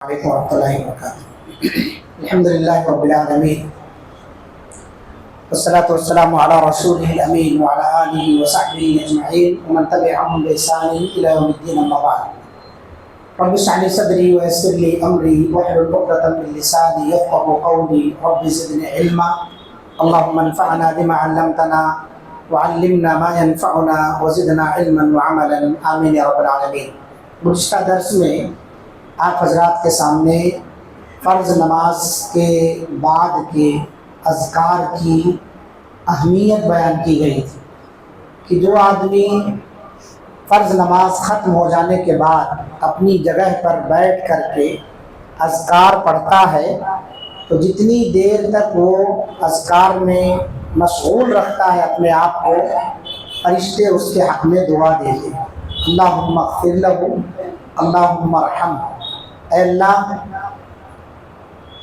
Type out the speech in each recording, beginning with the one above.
عليكم ورحمة الله وبركاته. الحمد لله رب العالمين والصلاة والسلام على رسوله الأمين وعلى آله وصحبه أجمعين ومن تبعهم بإحسان إلى يوم الدين أما بعد. رب اشرح لي صدري ويسر لي أمري واحلل عقدة من لساني يفقهوا قولي رب زدني علما اللهم انفعنا بما علمتنا وعلمنا ما ينفعنا وزدنا علما وعملا آمين يا رب العالمين. گزشتہ درس میں آپ حضرات کے سامنے فرض نماز کے بعد کے اذکار کی اہمیت بیان کی گئی تھی کہ جو آدمی فرض نماز ختم ہو جانے کے بعد اپنی جگہ پر بیٹھ کر کے اذکار پڑھتا ہے تو جتنی دیر تک وہ اذکار میں مشغول رکھتا ہے اپنے آپ کو، فرشتے اس کے حق میں دعا دیتے ہیں، اللہم اغفر لہ اللہم ارحمہ، اے اللہ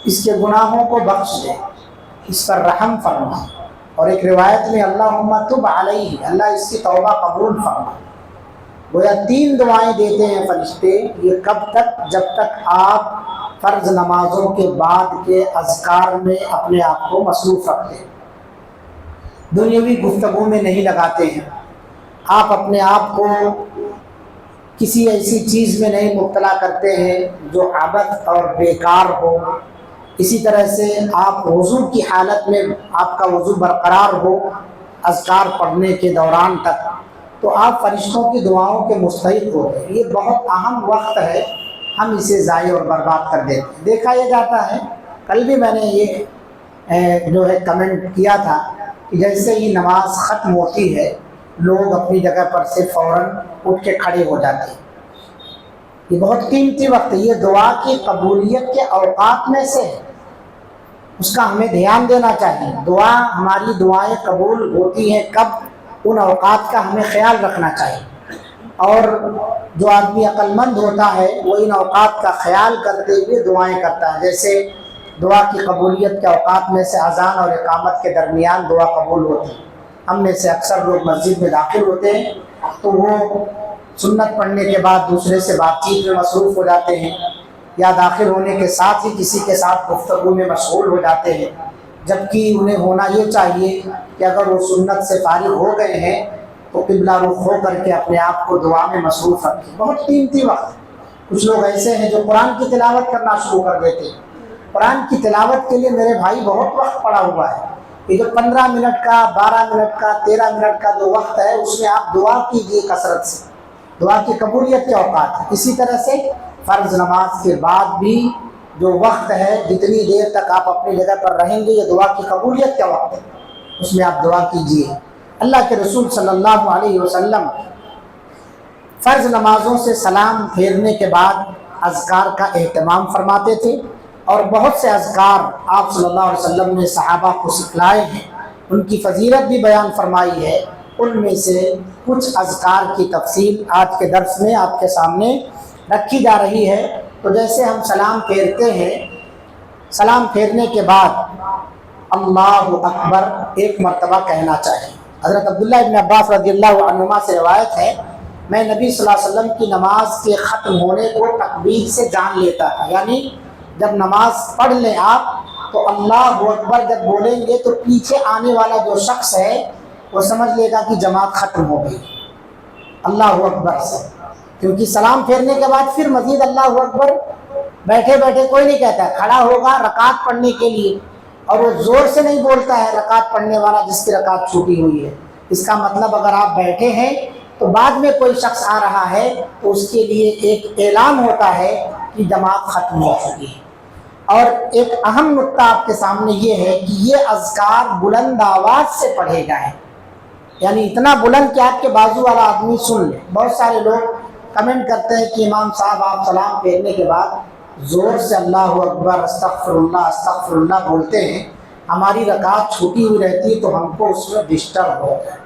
اس کے گناہوں کو بخش دے، اس پر رحم فرما، اور ایک روایت میں اللہم تب علیہ، اللہ اس کی توبہ قبول فرما۔ گویا تین دعائیں دیتے ہیں فرشتے، یہ کب تک؟ جب تک آپ فرض نمازوں کے بعد کے اذکار میں اپنے آپ کو مصروف رکھتے ہیں، دنیاوی گفتگو میں نہیں لگاتے ہیں، آپ اپنے آپ کو کسی ایسی چیز میں نہیں مبتلا کرتے ہیں جو عبث اور بیکار ہو، اسی طرح سے آپ وضو کی حالت میں آپ کا وضو برقرار ہو اذکار پڑھنے کے دوران تک، تو آپ فرشتوں کی دعاؤں کے مستحق ہوتے ہیں۔ یہ بہت اہم وقت ہے، ہم اسے ضائع اور برباد کر دیتے ہیں۔ دیکھا یہ جاتا ہے، کل بھی میں نے یہ جو ہے کمنٹ کیا تھا کہ جیسے ہی نماز ختم ہوتی ہے لوگ اپنی جگہ پر سے فوراً اٹھ کے کھڑے ہو جاتے ہیں۔ یہ بہت قیمتی وقت ہے، یہ دعا کی قبولیت کے اوقات میں سے ہے، اس کا ہمیں دھیان دینا چاہیے۔ ہماری دعائیں قبول ہوتی ہیں کب؟ ان اوقات کا ہمیں خیال رکھنا چاہیے، اور جو آدمی عقل مند ہوتا ہے وہ ان اوقات کا خیال کرتے ہوئے دعائیں کرتا ہے۔ جیسے دعا کی قبولیت کے اوقات میں سے اذان اور اقامت کے درمیان دعا قبول ہوتی ہے۔ ہم میں سے اکثر لوگ مسجد میں داخل ہوتے ہیں تو وہ سنت پڑھنے کے بعد دوسرے سے بات چیت میں مصروف ہو جاتے ہیں، یا داخل ہونے کے ساتھ ہی کسی کے ساتھ گفتگو میں مشغول ہو جاتے ہیں، جبکہ انہیں ہونا یہ چاہیے کہ اگر وہ سنت سے فارغ ہو گئے ہیں تو قبلہ رخ ہو کر کے اپنے آپ کو دعا میں مصروف رکھیں۔ بہت قیمتی وقت ہے۔ کچھ لوگ ایسے ہیں جو قرآن کی تلاوت کرنا شروع کر دیتے ہیں۔ قرآن کی تلاوت کے لیے میرے بھائی بہت وقت پڑا ہوا ہے۔ یہ جو 15 منٹ کا، 12 منٹ کا، 13 منٹ کا جو وقت ہے اس میں آپ دعا کیجیے کثرت سے، دعا کی قبولیت کے اوقات ہیں۔ اسی طرح سے فرض نماز کے بعد بھی جو وقت ہے، جتنی دیر تک آپ اپنی جگہ پر رہیں گے، یہ دعا کی قبولیت کا وقت ہے، اس میں آپ دعا کیجیے۔ اللہ کے رسول صلی اللہ علیہ وسلم فرض نمازوں سے سلام پھیرنے کے بعد اذکار کا اہتمام فرماتے تھے، اور بہت سے اذکار آپ صلی اللہ علیہ وسلم نے صحابہ کو سکھلائے ہیں، ان کی فضیلت بھی بیان فرمائی ہے۔ ان میں سے کچھ اذکار کی تفصیل آج کے درس میں آپ کے سامنے رکھی جا رہی ہے۔ تو جیسے ہم سلام پھیرتے ہیں، سلام پھیرنے کے بعد اللہ اکبر ایک مرتبہ کہنا چاہیے۔ حضرت عبداللہ ابن عباس رضی اللہ عنہما سے روایت ہے، میں نبی صلی اللہ علیہ وسلم کی نماز کے ختم ہونے کو تکبیر سے جان لیتا تھا، یعنی جب نماز پڑھ لیں آپ تو اللہ اکبر جب بولیں گے تو پیچھے آنے والا جو شخص ہے وہ سمجھ لے گا کہ جماعت ختم ہو گئی، اللہ اکبر سے۔ کیونکہ سلام پھیرنے کے بعد پھر مزید اللہ اکبر بیٹھے بیٹھے کوئی نہیں کہتا ہے، کھڑا ہوگا رکعت پڑھنے کے لیے، اور وہ زور سے نہیں بولتا ہے رکعت پڑھنے والا جس کی رکعت چھوٹی ہوئی ہے۔ اس کا مطلب اگر آپ بیٹھے ہیں تو بعد میں کوئی شخص آ رہا ہے تو اس کے لیے ایک اعلان ہوتا ہے کہ جماعت ختم ہو چکی ہے۔ اور ایک اہم نقطہ آپ کے سامنے یہ ہے کہ یہ اذکار بلند آواز سے پڑھے جائیں، یعنی اتنا بلند کہ آپ کے بازو والا آدمی سن لے۔ بہت سارے لوگ کمنٹ کرتے ہیں کہ امام صاحب آپ سلام پھیرنے کے بعد زور سے اللہ اکبر استغفر اللہ بولتے ہیں، ہماری رکعت چھوٹی ہوئی رہتی ہے تو ہم کو اس میں ڈسٹرب ہوتا ہے۔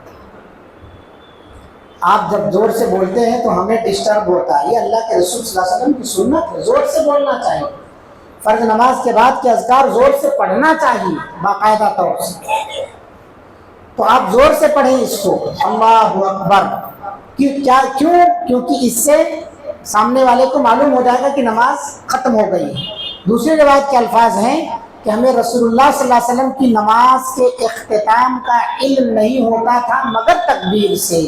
آپ جب زور سے بولتے ہیں تو ہمیں ڈسٹرب ہوتا ہے، یہ اللہ کے رسول صلی اللہ علیہ وسلم کی سنت ہے، زور سے بولنا چاہیے۔ فرض نماز کے بعد کے اذکار زور سے پڑھنا چاہیے باقاعدہ طور سے، تو آپ زور سے پڑھیں اس کو، اللہ اکبر۔ کیوں؟ کیونکہ اس سے سامنے والے کو معلوم ہو جائے گا کہ نماز ختم ہو گئی ہے۔ دوسری روایت کے الفاظ ہیں کہ ہمیں رسول اللہ صلی اللہ علیہ وسلم کی نماز کے اختتام کا علم نہیں ہوتا تھا مگر تکبیر سے،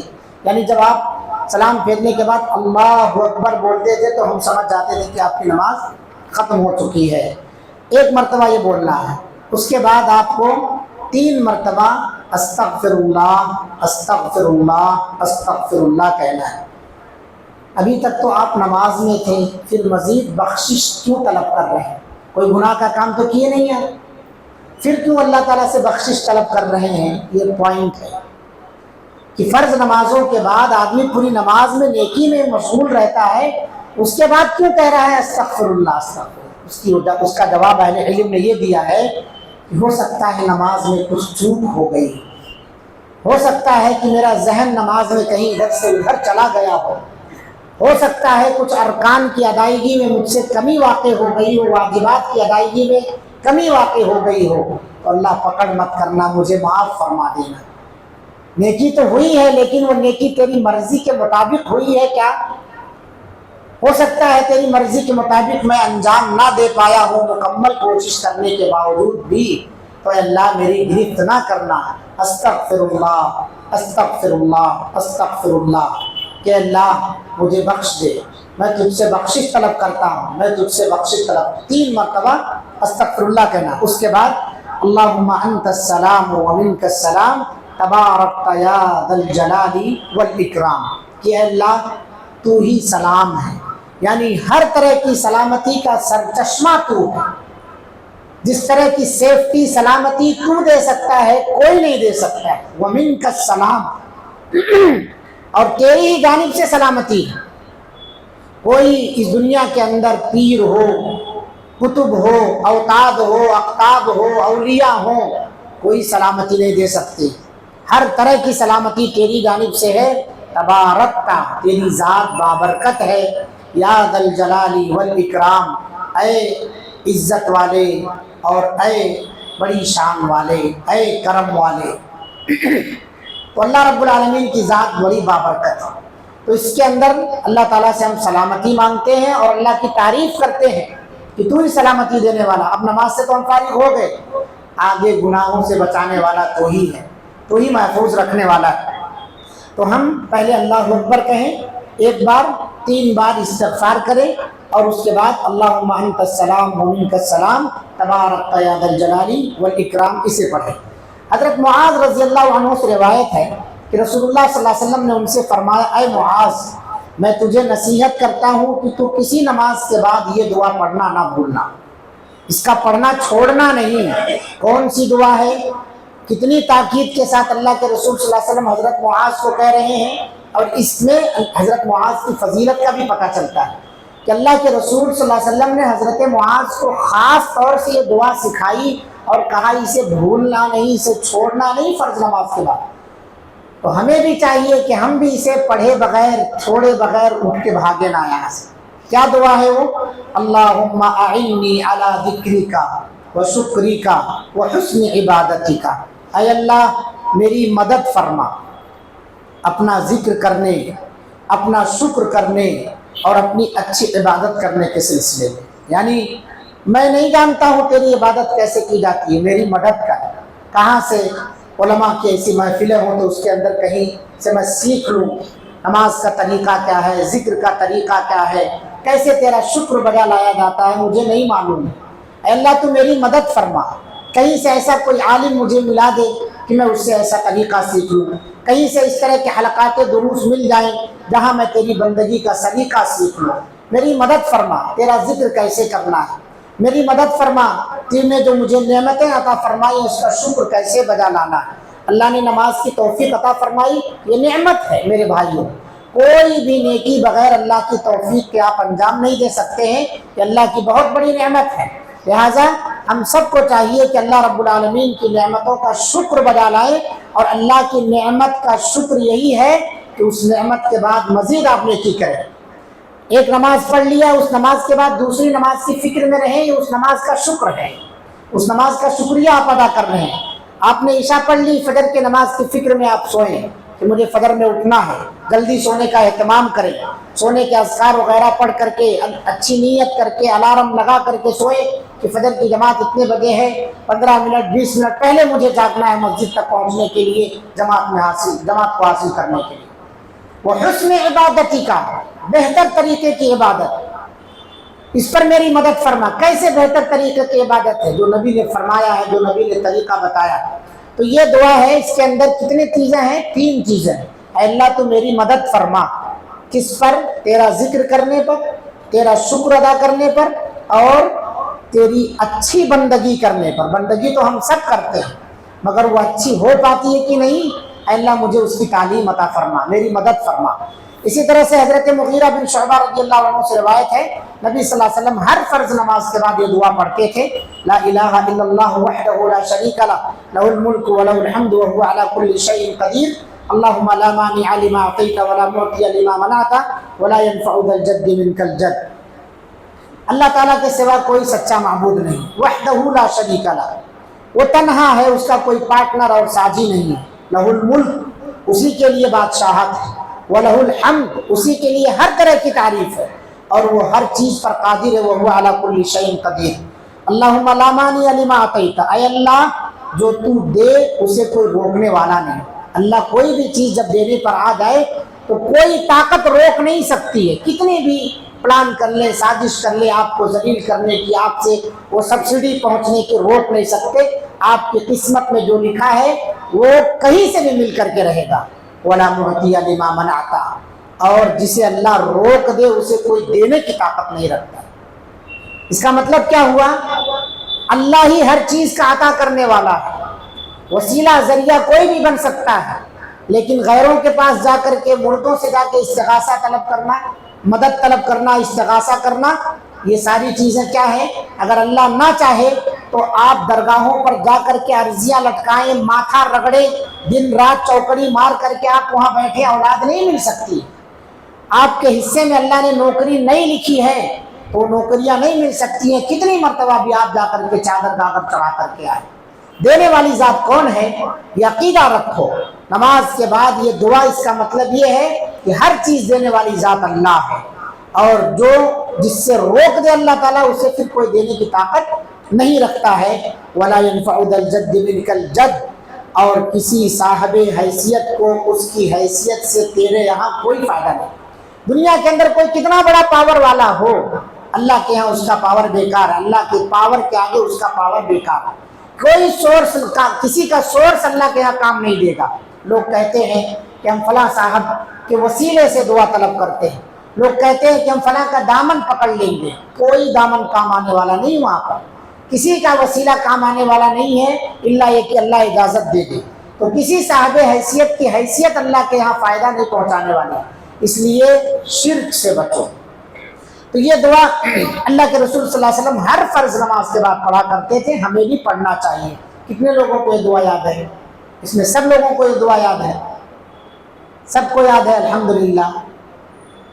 یعنی جب آپ سلام پھیرنے کے بعد اللہ اکبر بولتے تھے تو ہم سمجھ جاتے تھے کہ آپ کی نماز ختم ہو چکی ہے۔ ایک مرتبہ یہ بولنا ہے، اس کے بعد آپ کو 3 مرتبہ استغفر اللہ استغفر اللہ استغفر اللہ کہنا ہے۔ ابھی تک تو آپ نماز میں تھے، پھر مزید بخشش کیوں طلب کر رہے ہیں؟ کوئی گناہ کا کام تو کیے نہیں ہیں، پھر کیوں اللہ تعالیٰ سے بخشش طلب کر رہے ہیں؟ یہ پوائنٹ ہے کہ فرض نمازوں کے بعد آدمی پوری نماز میں نیکی میں مشغول رہتا ہے، اس کے بعد کیوں کہہ رہا ہے استغفر اللہ استغفر اللہ؟ اس کا جواب اہل علم نے یہ دیا ہے کہ ہو سکتا ہے نماز میں کچھ چوک ہو گئی، ہو سکتا ہے کہ میرا ذہن نماز میں کہیں ادھر سے ادھر چلا گیا ہو سکتا ہے کچھ ارکان کی ادائیگی میں مجھ سے کمی واقع ہو گئی ہو، واجبات کی ادائیگی میں کمی واقع ہو گئی ہو، تو اللہ پکڑ مت کرنا، مجھے معاف فرما دینا۔ نیکی تو ہوئی ہے لیکن وہ نیکی تیری مرضی کے مطابق ہوئی ہے کیا؟ ہو سکتا ہے تیری مرضی کے مطابق میں انجام نہ دے پایا ہوں مکمل کوشش کرنے کے باوجود بھی، تو اللہ میری گرفت نہ کرنا۔ استغفر اللہ استغفر اللہ استغفر اللہ، کہ اللہ مجھے بخش دے، میں تجھ سے بخشش طلب کرتا ہوں، میں تجھ سے بخشش طلب۔ 3 مرتبہ استغفر اللہ کہنا۔ اس کے بعد اللہم انت السلام و منک السلام تبارکت یا ذا الجلال والاکرام، کہ اللہ تو ہی سلام ہے، یعنی ہر طرح کی سلامتی کا سرچشمہ تو ہے۔ جس طرح کی سیفٹی سلامتی تو دے سکتا ہے کوئی نہیں دے سکتا ہے۔ ومنک السلام، اور تیری ہی جانب سے سلامتی ہے۔ کوئی اس دنیا کے اندر پیر ہو، کتب ہو، اوتاد ہو، اقطاب ہو، اولیاء ہو، کوئی سلامتی نہیں دے سکتے۔ ہر طرح کی سلامتی تیری جانب سے ہے۔ تبارکتا، تیری ذات بابرکت ہے، یا ذا الجلال والاکرام، اے عزت والے اور اے بڑی شان والے، اے کرم والے۔ تو اللہ رب العالمین کی ذات بڑی بابرکت ہے، تو اس کے اندر اللہ تعالیٰ سے ہم سلامتی مانگتے ہیں اور اللہ کی تعریف کرتے ہیں کہ تو ہی سلامتی دینے والا۔ اب نماز سے تو ہم فارغ ہو گئے، آگے گناہوں سے بچانے والا تو ہی ہے، تو ہی محفوظ رکھنے والا ہے۔ تو ہم پہلے اللہ اکبر کہیں، ایک بار 3 بار استغفار کریں، اور اس کے بعد اللہم انت السلام و منک السلام تبارکت یا ذا الجلال والاکرام، اسے پڑھیں۔ حضرت معاذ رضی اللہ عنہ سے روایت ہے کہ رسول اللہ صلی اللہ علیہ وسلم نے ان سے فرمایا، اے معاذ، میں تجھے نصیحت کرتا ہوں کہ تو کسی نماز کے بعد یہ دعا پڑھنا نہ بھولنا، اس کا پڑھنا چھوڑنا نہیں۔ کون سی دعا ہے؟ کتنی تاکید کے ساتھ اللہ کے رسول صلی اللہ علیہ وسلم حضرت معاذ کو کہہ رہے ہیں، اور اس میں حضرت معاذ کی فضیلت کا بھی پتہ چلتا ہے کہ اللہ کے رسول صلی اللہ علیہ وسلم نے حضرت معاذ کو خاص طور سے یہ دعا سکھائی اور کہا اسے بھولنا نہیں، اسے چھوڑنا نہیں فرض نماز کے بعد۔ تو ہمیں بھی چاہیے کہ ہم بھی اسے پڑھے بغیر، چھوڑے بغیر اٹھ کے بھاگے نہ یہاں سے۔ کیا دعا ہے وہ؟ اللہم اعنی علی ذکرک و شکرک و حسن عبادتک، اے اللہ میری مدد فرما اپنا ذکر کرنے، اپنا شکر کرنے اور اپنی اچھی عبادت کرنے کے سلسلے میں۔ یعنی میں نہیں جانتا ہوں تیری عبادت کیسے کی جاتی ہے، میری مدد کر۔ کہاں سے؟ علماء کی ایسی محفلیں ہوں تو اس کے اندر کہیں سے میں سیکھ لوں نماز کا طریقہ کیا ہے، ذکر کا طریقہ کیا ہے، کیسے تیرا شکر بجا لایا جاتا ہے، مجھے نہیں معلوم ہے۔ اے اللہ تو میری مدد فرما، کہیں سے ایسا کوئی عالم مجھے ملا دے کہ میں اس سے ایسا طریقہ سیکھ لوں، کہیں سے اس طرح کے حلقات دروس مل جائیں جہاں میں تیری بندگی کا سلیقہ سیکھ لوں۔ میری مدد فرما، تیرا ذکر کیسے کرنا ہے، میری مدد فرما، تیر نے جو مجھے نعمتیں عطا فرمائی اس کا شکر کیسے بجا لانا ہے۔ اللہ نے نماز کی توفیق عطا فرمائی، یہ نعمت ہے میرے بھائیوں۔ کوئی بھی نیکی بغیر اللہ کی توفیق کے آپ انجام نہیں دے سکتے ہیں، یہ اللہ کی بہت بڑی نعمت ہے۔ لہٰذا ہم سب کو چاہیے کہ اللہ رب العالمین کی نعمتوں کا شکر بجا لائیں، اور اللہ کی نعمت کا شکر یہی ہے کہ اس نعمت کے بعد مزید آپ نیکی کریں۔ ایک نماز پڑھ لیا، اس نماز کے بعد دوسری نماز کی فکر میں رہیں، یہ اس نماز کا شکر ہے، اس نماز کا شکریہ آپ ادا کر رہے ہیں۔ آپ نے عشاء پڑھ لی، فجر کے نماز کی فکر میں آپ سوئیں کہ مجھے فجر میں اٹھنا ہے، جلدی سونے کا اہتمام کریں، سونے کے اذکار وغیرہ پڑھ کر کے اچھی نیت کر کے الارم لگا کر کے سوئے کہ فجر کی جماعت اتنے بجے ہے، 15 منٹ 20 منٹ پہلے مجھے جاگنا ہے مسجد تک پہنچنے کے لیے، جماعت کو حاصل کرنے کے لیے۔ وہ حسن عبادتی کا، بہتر طریقے کی عبادت، اس پر میری مدد فرما۔ کیسے بہتر طریقے کی عبادت ہے؟ جو نبی نے فرمایا ہے، جو نبی نے طریقہ بتایا ہے۔ تو یہ دعا ہے، اس کے اندر کتنی چیزیں ہیں؟ 3 چیزیں۔ اے اللہ تو میری مدد فرما، کس پر؟ تیرا ذکر کرنے پر، تیرا شکر ادا کرنے پر، اور تیری اچھی بندگی کرنے پر۔ بندگی تو ہم سب کرتے ہیں، مگر وہ اچھی ہو پاتی ہے کہ نہیں؟ اے اللہ مجھے اس کی تعلیم عطا فرما، میری مدد فرما۔ اسی طرح سے حضرت مغیرہ بن شعبہ رضی اللہ عنہ سے روایت ہے، نبی صلی اللہ علیہ وسلم ہر فرض نماز کے بعد یہ دعا پڑھتے تھے، لا الہ الا اللہ وحدہ لا شریک لہ، لہ الملک ولہ الحمد وہو علی کل شیء قدیر، اللہم لا مانع لما اعطیت ولا معطی لما منعت ولا ينفع ذا الجد منک الجد۔ اللہ تعالیٰ کے سوا کوئی سچا معبود نہیں، وحدہ لا شریک لہ، وہ تنہا ہے، اس کا کوئی پارٹنر اور ساجی نہیں ہے، لہ الملک، اسی کے لیے بادشاہت ہے، وَلَهُ الْحَمْدُ، اسی کے لیے ہر طرح کی تعریف ہے، اور وہ ہر چیز پر قادر ہے، وَهُوَ عَلَى كُلِّ شَيْءٍ قَدِيرٌ۔ اللہم لا مانع لما اعطیت، اے اللہ جو تو دے اسے کوئی روکنے والا نہیں۔ اللہ کوئی بھی چیز جب دینے پر آ جائے تو کوئی طاقت روک نہیں سکتی ہے، کتنی بھی پلان کر لے، سازش کر لے آپ کو ذلیل کرنے کی، آپ سے وہ سبسڈی پہنچنے کی، روک نہیں سکتے۔ آپ کی قسمت میں جو لکھا ہے وہ کہیں سے بھی مل کر کے رہے گا۔ وَلَا مُعْطِيَ لِمَا مَنَعْتَ، اور جسے اللہ روک دے اسے کوئی دینے کی طاقت نہیں رکھتا۔ اس کا مطلب کیا ہوا؟ اللہ ہی ہر چیز کا عطا کرنے والا ہے، وسیلہ ذریعہ کوئی بھی بن سکتا ہے، لیکن غیروں کے پاس جا کر کے، مردوں سے جا کے استغاثہ طلب کرنا، مدد طلب کرنا، استغاثہ کرنا، یہ ساری چیزیں کیا ہیں؟ اگر اللہ نہ چاہے تو آپ درگاہوں پر جا کر کے عرضیاں لٹکائیں، ماتھا رگڑے، دن رات چوکڑی مار کر کے آپ وہاں بیٹھے، اولاد نہیں مل سکتی۔ آپ کے حصے میں اللہ نے نوکری نہیں لکھی ہے تو نوکریاں نہیں مل سکتی ہیں۔ کتنی مرتبہ بھی آپ جا کر کے چادر گاگر چڑھا کر کے آئے۔ دینے والی ذات کون ہے؟ یہ عقیدہ رکھو۔ نماز کے بعد یہ دعا، اس کا مطلب یہ ہے کہ ہر چیز دینے والی ذات اللہ ہے، اور جو جس سے روک دے اللہ تعالیٰ اسے پھر کوئی دینے کی طاقت نہیں رکھتا ہے۔ وَلَا يَنْفَعُ ذَا الْجَدِّ مِنْكَ الْجَدِّ، اور کسی صاحب حیثیت کو اس کی حیثیت سے تیرے یہاں کوئی فائدہ نہیں۔ دنیا کے اندر کوئی کتنا بڑا پاور والا ہو، اللہ کے ہاں اس کا پاور بیکار ہے، اللہ کے پاور کے آگے اس کا پاور بیکار ہے۔ کوئی سورس کا، کسی کا سورس اللہ کے ہاں کام نہیں دے گا۔ لوگ کہتے ہیں کہ ہم فلاں صاحب کے وسیلے سے دعا طلب کرتے ہیں، لوگ کہتے ہیں کہ ہم فلاں کا دامن پکڑ لیں گے، کوئی دامن کام آنے والا نہیں وہاں پر، کسی کا وسیلہ کام آنے والا نہیں ہے، الا یہ کہ اللہ اجازت دے دے۔ تو کسی صاحب حیثیت کی حیثیت اللہ کے ہاں فائدہ نہیں پہنچانے والی، اس لیے شرک سے بچو۔ تو یہ دعا اللہ کے رسول صلی اللہ علیہ وسلم ہر فرض نماز کے بعد پڑھا کرتے تھے، ہمیں بھی پڑھنا چاہیے۔ کتنے لوگوں کو یہ دعا یاد ہے؟ اس میں سب لوگوں کو یہ دعا یاد ہے؟ سب کو یاد ہے؟ الحمدللہ۔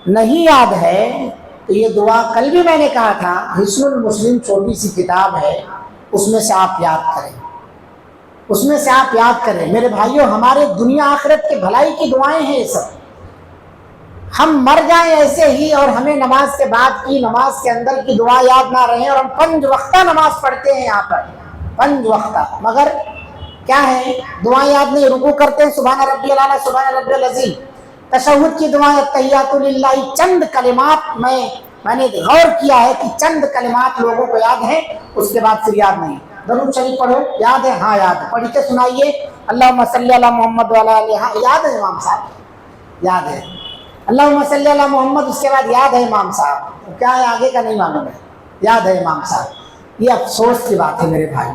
نہیں یاد ہے تو یہ دعا کل بھی میں نے کہا تھا، حصن المسلم چھوٹی سی کتاب ہے، اس میں سے آپ یاد کریں، اس میں سے آپ یاد کریں۔ میرے بھائیوں، ہمارے دنیا آخرت کے بھلائی کی دعائیں ہیں یہ سب۔ ہم مر جائیں ایسے ہی اور ہمیں نماز کے بعد کی، نماز کے اندر کی دعا یاد نہ رہے، اور ہم 5 وقتہ نماز پڑھتے ہیں یہاں پر، 5 وقتہ، مگر کیا ہے؟ دعائیں یاد نہیں۔ رکوع کرتے ہیں سبحان ربی الاعلیٰ، سبحان ربی العظیم، تشہد کی دعائیں التحیات للہ، چند کلمات میں نے غور کیا ہے کہ چند کلمات لوگوں کو یاد ہیں، اس کے بعد پھر یاد نہیں۔ درود شریف پڑھو، یاد ہے؟ ہاں یاد ہے، پڑھ کے سنائیے، اللہم صلی علی محمد وعلی آلہ، ہاں یاد ہے امام صاحب؟ یاد ہے۔ اللہم صلی علی محمد، اس کے بعد یاد ہے امام صاحب؟ کیا ہے آگے کا نہیں معلوم ہے، یاد ہے امام صاحب۔ یہ افسوس کی بات ہے میرے بھائی،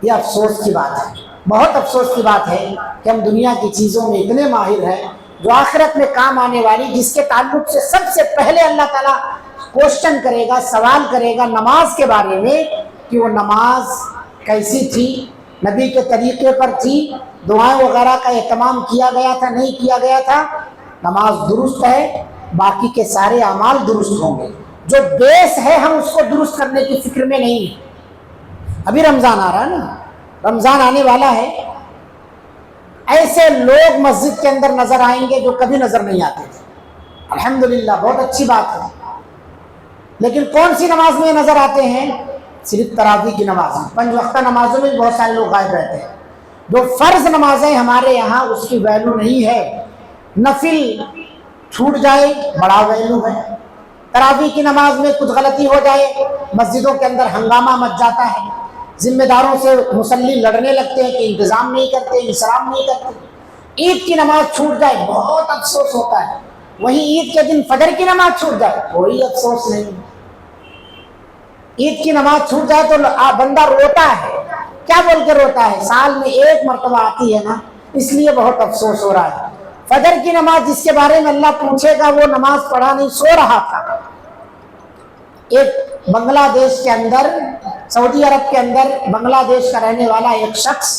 یہ افسوس کی بات ہے، بہت افسوس کی بات ہے کہ ہم دنیا کی چیزوں میں اتنے ماہر ہیں جو آخرت میں کام آنے والی، جس کے تعلق سے سب سے پہلے اللہ تعالیٰ کوشچن کرے گا، سوال کرے گا نماز کے بارے میں، کہ وہ نماز کیسی تھی، نبی کے طریقے پر تھی، دعائیں وغیرہ کا اہتمام کیا گیا تھا، نہیں کیا گیا تھا۔ نماز درست ہے، باقی کے سارے اعمال درست ہوں گے۔ جو بیس ہے ہم اس کو درست کرنے کی فکر میں نہیں ہیں۔ ابھی رمضان آ رہا ہے نا، رمضان آنے والا ہے، ایسے لوگ مسجد کے اندر نظر آئیں گے جو کبھی نظر نہیں آتے تھے. الحمدللہ بہت اچھی بات ہے. لیکن کون سی نماز میں نظر آتے ہیں؟ صرف تراویح کی نماز میں. 5 وقتہ نمازوں میں بہت سارے لوگ غائب رہتے ہیں. جو فرض نمازیں ہمارے یہاں اس کی ویلو نہیں ہے. نفل چھوٹ جائے بڑا ویلو ہے. تراویح کی نماز میں کچھ غلطی ہو جائے مسجدوں کے اندر ہنگامہ مچ جاتا ہے. ذمہ داروں سے مصلی لڑنے لگتے ہیں کہ انتظام نہیں کرتے، انصراف نہیں کرتے. عید کی نماز چھوٹ جائے بہت افسوس ہوتا ہے. وہیں عید کے دن فجر کی نماز چھوٹ جائے کوئی افسوس نہیں. عید کی نماز چھوٹ جائے تو بندہ روتا ہے. کیا بول کے روتا ہے؟ سال میں ایک مرتبہ آتی ہے نا، اس لیے بہت افسوس ہو رہا ہے. فجر کی نماز جس کے بارے میں اللہ پوچھے گا وہ نماز پڑھا نہیں، سو رہا تھا. ایک بنگلہ دیش کے اندر، سعودی عرب کے اندر بنگلہ دیش کا رہنے والا ایک شخص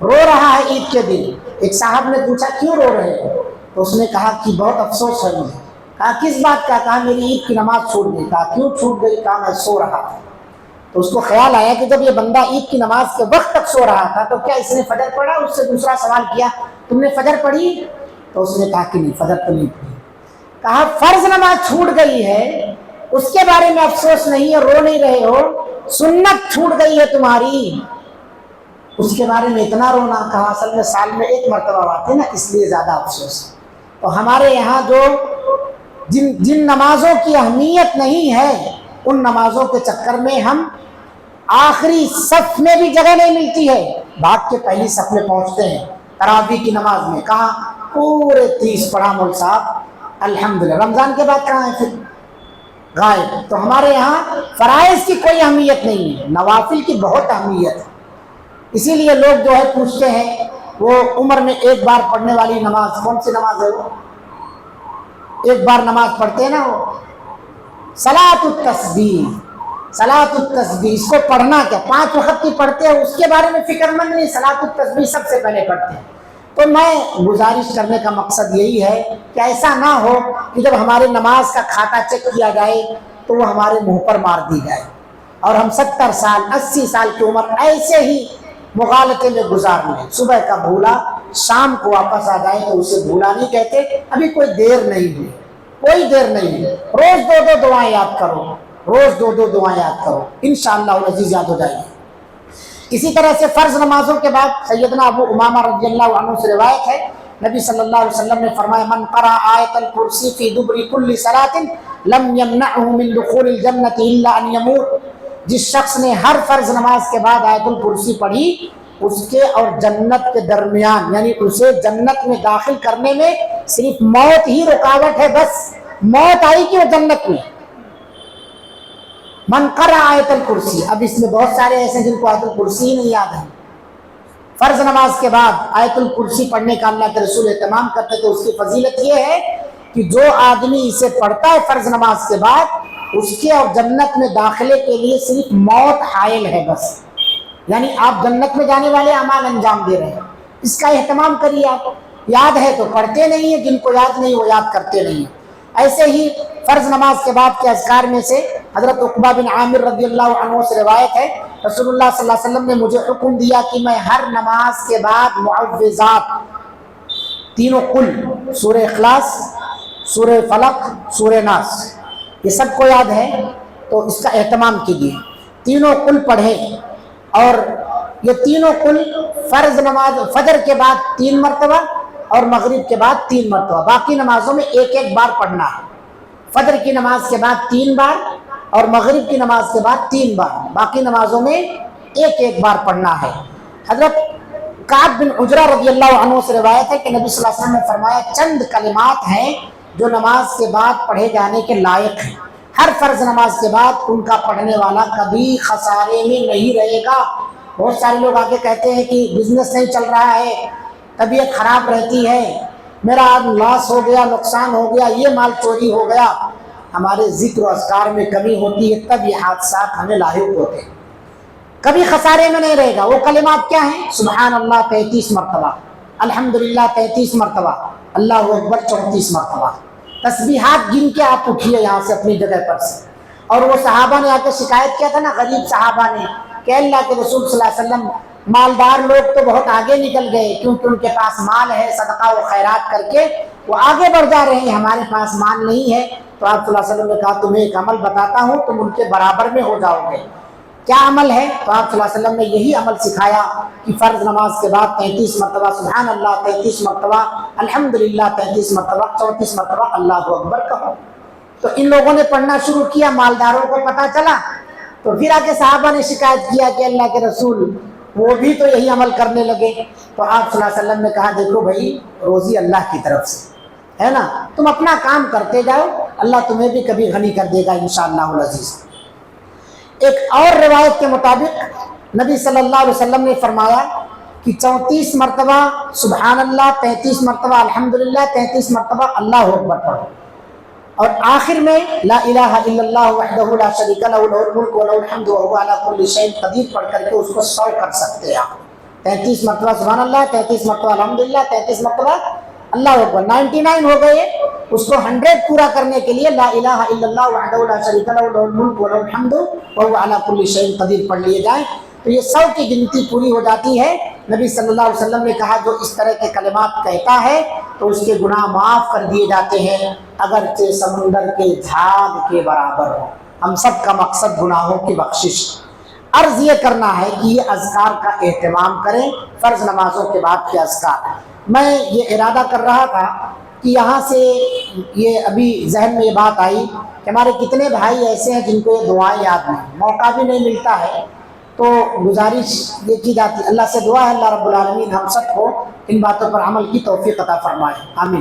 رو رہا ہے عید کے دن. ایک صاحب نے پوچھا کیوں رو رہے ہیں؟ تو اس نے کہا کہ بہت افسوس ہے مجھے. کہا کس بات کا؟ کہا میری عید کی نماز چھوٹ گئی. کہا کیوں چھوٹ گئی؟ کہا میں سو رہا تھا. تو اس کو خیال آیا کہ جب یہ بندہ عید کی نماز کے وقت تک سو رہا تھا تو کیا اس نے فجر پڑھا؟ اس سے دوسرا سوال کیا تم نے فجر پڑھی؟ تو اس نے کہا کہ نہیں فجر تو نہیں پڑھی. کہا فرض نماز چھوٹ گئی ہے اس کے بارے میں افسوس نہیں ہے، رو نہیں رہے ہو. سنت چھوٹ گئی ہے تمہاری، اس کے بارے میں اتنا رونا. کہا اصل میں سال میں ایک مرتبہ آتے نا اس لیے زیادہ افسوس ہے. تو ہمارے یہاں جو جن نمازوں کی اہمیت نہیں ہے ان نمازوں کے چکر میں ہم آخری صف میں بھی جگہ نہیں ملتی ہے، بھاگ کے پہلی صف میں پہنچتے ہیں. تراویح کی نماز میں کہاں پورے 30 پڑھا مول صاحب الحمدللہ. رمضان کے بعد کہاں ہے پھر؟ غائب. تو ہمارے یہاں فرائض کی کوئی اہمیت نہیں ہے، نوافل کی بہت اہمیت ہے. اسی لیے لوگ جو ہے پوچھتے ہیں وہ عمر میں ایک بار پڑھنے والی نماز کون سی نماز ہے؟ وہ ایک بار نماز پڑھتے ہیں نا، وہ صلاۃ التسبیح. صلاۃ التسبیح اس کو پڑھنا کیا؟ 5 وقت کی پڑھتے ہیں اس کے بارے میں فکر مند نہیں، صلاۃ التسبیح سب سے پہلے پڑھتے ہیں. تو میں گزارش کرنے کا مقصد یہی ہے کہ ایسا نہ ہو کہ جب ہمارے نماز کا کھاتا چیک کیا جائے تو وہ ہمارے منہ پر مار دی جائے اور ہم 70 سال 80 سال کی عمر ایسے ہی مغالطے میں گزار لیں. صبح کا بھولا شام کو واپس آ جائے تو اسے بھولا نہیں کہتے. ابھی کوئی دیر نہیں ہوئی، کوئی دیر نہیں ہے. روز 2 دعائیں یاد کرو، روز 2 دعائیں یاد کرو، انشاءاللہ العزیز یاد ہو جائے گی. اسی طرح سے فرض نمازوں کے بعد سیدنا ابو امامہ رضی اللہ عنہ سے روایت ہے نبی صلی اللہ علیہ وسلم نے فرمایا من قرأ آیۃ الکرسی فی دبر کل صلاۃ لم یمنعہ من دخول الجنۃ الا ان یموت. جس شخص نے ہر فرض نماز کے بعد آیت الکرسی پڑھی اس کے اور جنت کے درمیان یعنی اسے جنت میں داخل کرنے میں صرف موت ہی رکاوٹ ہے. بس موت آئی کہ وہ جنت میں. من قرأ آیت الکرسی. اب اس میں بہت سارے ایسے جن کو آیت الکرسی ہی نہیں یاد ہے. فرض نماز کے بعد آیت الکرسی پڑھنے کا اللہ کے رسول اہتمام کرتے تو اس کی فضیلت یہ ہے کہ جو آدمی اسے پڑھتا ہے فرض نماز کے بعد اس کے اور جنت میں داخلے کے لیے صرف موت حائل ہے. بس یعنی آپ جنت میں جانے والے اعمال انجام دے رہے ہیں. اس کا اہتمام کریے. آپ یاد ہے تو پڑھتے نہیں ہیں، جن کو یاد نہیں وہ یاد کرتے نہیں ہیں. ایسے ہی فرض نماز کے بعد کے اذکار میں سے حضرت عقبہ بن عامر رضی اللہ عنہ سے روایت ہے رسول اللہ صلی اللہ علیہ وسلم نے مجھے حکم دیا کہ میں ہر نماز کے بعد معوذات تینوں قل، سورہ اخلاص، سورہ فلق، سورہ ناس، یہ سب کو یاد ہے تو اس کا اہتمام کیجیے. تینوں قل پڑھیں اور یہ تینوں قل فرض نماز فجر کے بعد 3 مرتبہ اور مغرب کے بعد 3 مرتبہ. باقی نمازوں میں ایک بار پڑھنا ہے. فجر کی نماز کے بعد 3 بار اور مغرب کی نماز کے بعد 3 بار. باقی نمازوں میں ایک بار پڑھنا ہے. حضرت کعب بن عجرہ رضی اللہ عنہ سے روایت ہے کہ نبی صلی اللہ علیہ وسلم نے فرمایا چند کلمات ہیں جو نماز کے بعد پڑھے جانے کے لائق ہیں. ہر فرض نماز کے بعد ان کا پڑھنے والا کبھی خسارے میں نہیں رہے گا. بہت سارے لوگ آگے کہتے ہیں کہ بزنس نہیں چل رہا ہے، طبیعت خراب رہتی ہے، میرا آج لاس ہو گیا، نقصان ہو گیا، یہ مال چوری ہو گیا. ہمارے ذکر و اذکار میں کمی ہوتی ہے تب یہ حادثات ہمیں لاحق ہوتے ہیں. کبھی خسارے میں نہیں رہے گا. وہ کلمات کیا ہیں؟ سبحان اللہ 33 مرتبہ، الحمدللہ 33 مرتبہ، اللہ اکبر 34 مرتبہ. تسبیحات گن کے آپ اٹھیے یہاں سے اپنی جگہ پر سے. اور وہ صحابہ نے آ کے شکایت کیا تھا نا، غریب صحابہ نے، کہ اللہ کے رسول صلی اللہ علیہ وسلم مالدار لوگ تو بہت آگے نکل گئے کیونکہ ان کے پاس مال ہے، صدقہ و خیرات کر کے وہ آگے بڑھ جا رہے ہیں. ہمارے پاس مال نہیں ہے تو آپ صلی اللہ علیہ وسلم نے کہا تمہیں ایک عمل بتاتا ہوں، تم ان کے برابر میں ہو جاؤ گے. کیا عمل ہے؟ تو آپ صلی اللہ علیہ وسلم نے یہی عمل سکھایا کہ فرض نماز کے بعد 33 مرتبہ سبحان اللہ، 33 مرتبہ الحمدللہ، 33 مرتبہ 34 مرتبہ اللہ اکبر کہو. تو ان لوگوں نے پڑھنا شروع کیا، مالداروں کو پتہ چلا تو پھر آ کے صحابہ نے شکایت کیا کہ اللہ کے رسول وہ بھی تو یہی عمل کرنے لگے. تو آپ صلی اللہ علیہ وسلم نے کہا دیکھو بھائی، روزی اللہ کی طرف سے ہے نا، تم اپنا کام کرتے جاؤ، اللہ تمہیں بھی کبھی غنی کر دے گا انشاءاللہ العزیز. ایک اور روایت کے مطابق نبی صلی اللہ علیہ وسلم نے فرمایا کہ 34 مرتبہ سبحان اللہ، 33 مرتبہ الحمدللہ، 33 مرتبہ اللہ اکبر پڑھو، اور آخر میں لا الہ الا اللہ وحدہ لا شریک لہ لہ الملک و لہ الحمد وہو علی کل شیء قدیر پڑھ کر کے اس کو 100 کر سکتے ہیں. 33 مرتبہ سبحان اللہ، 33 مرتبہ الحمدللہ، 33 مرتبہ اللہ اکبر. 99 ہو گئے، اس کو 100 پورا کرنے کے لیے لا الہ الا اللہ وحدہ لا شریک لہ لہ الملک و لہ الحمد وہو علی کل شیء قدیر پڑھ لیے جائیں تو یہ 100 کی گنتی پوری ہو جاتی ہے. نبی صلی اللہ علیہ وسلم نے کہا جو اس طرح کے کلمات کہتا ہے تو اس کے گناہ معاف کر دیے جاتے ہیں اگرچہ سمندر کے جھاگ کے برابر ہو. ہم سب کا مقصد گناہوں کی بخشش. عرض یہ کرنا ہے کہ یہ اذکار کا اہتمام کریں، فرض نمازوں کے بعد کے اذکار. میں یہ ارادہ کر رہا تھا کہ یہاں سے یہ ابھی ذہن میں یہ بات آئی کہ ہمارے کتنے بھائی ایسے ہیں جن کو یہ دعائیں یاد نہیں، موقع بھی نہیں ملتا ہے. تو گزارش یہ کی جاتی، اللہ سے دعا ہے اللہ رب العالمین ہم سب کو ان باتوں پر عمل کی توفیق عطا فرمائے. آمین.